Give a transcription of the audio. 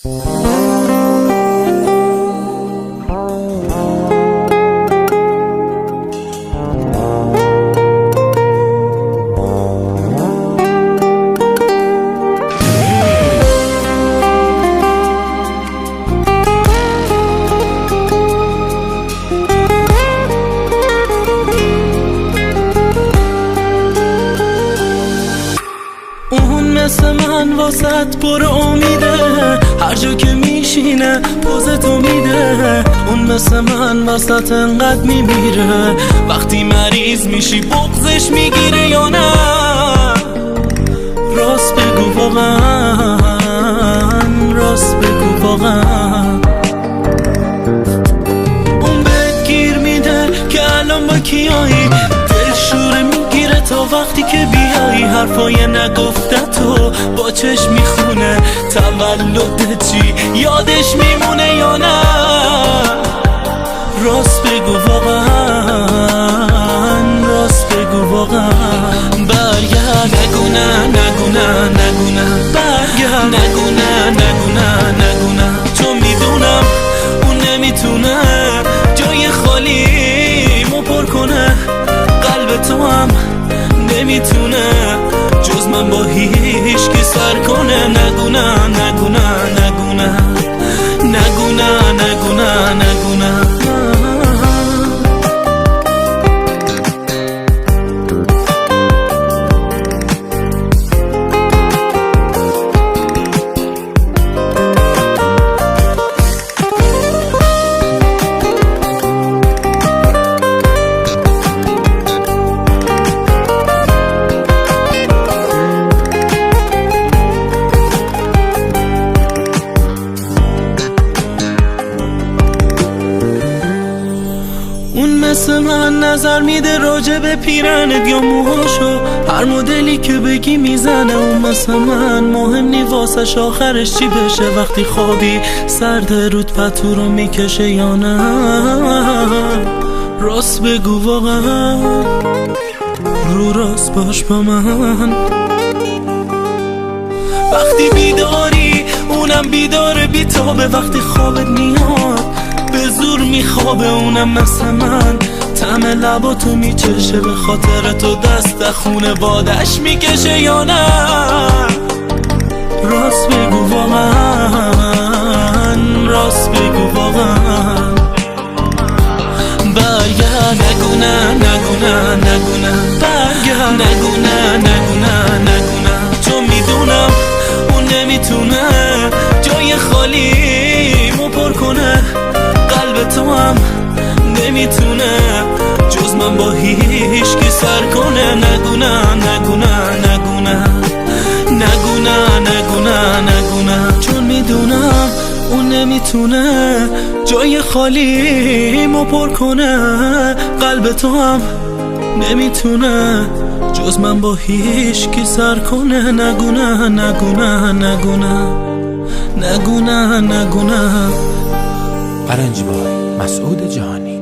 مثل من واسط پر امیده، هر جا که میشینه پوزتو میده. اون مثل من واسط انقدر میمیره، وقتی مریض میشی بغضش میگیره یا نه؟ راست بگو واقعا، راست بگو واقعا. اون بهت گیر میده که الان با کیایی، دلشوره میگیره تا وقتی که بیایی. حرفای نگفتتو با چشم میخونه، تولد چی یادش میمونه یا نه؟ راست بگو واقعا، راست بگو واقعا. برگرد، نگو نه، نگو نه، نگو نه. برگرد، نگو نه، نگو نه، نگو نه. چون میدونم اون نمیتونه جای خالی مو پر کنه، قلب تو هم نمیتونه جز من با هیچ کی سر کنه. نگو نه، نگو نه، نگو نه، نگو نه، نگو نه، نگو نه. اون مثل من نظر میده راجع به پیرنت یا موهاشو، هر مدلی که بگی میزنه. اون مثل من مهم نی واسش آخرش چی بشه، وقتی خوابی سرد رود پتو رو میکشه یا نه؟ راست بگو واقعا، رو راست باش با من. وقتی بیداری اونم بیداره بیتابه، وقتی خوابت میاد به زور میخوابه. اونم مثل من طعم لباتو میچشه، به خاطر تو دست خونه بادش میکشه یا نه؟ راست بگو واقعا، راست بگو واقعا. برگرد، نگو نه، نگو نه، نگو نه. برگرد، نگو نه، نگو نه، نگو نه. چون میدونم اون نمیتونه جای خالی مو پر کنه، قلب تو هم نمیتونه جز من با هیچ کی سر کنه. نگو نه، نگو نه، نگو نه، نگو نه، نگو نه، نگو نه. چون میدونم اون نمیتونه جای خالی مو پر کنه، قلب تو هم نمیتونه جز من با هیچ کی سر کنه. نگو نه، نگو نه، نگو نه، نگو نه، نگو نه. ارنج بای مسعود جهانی.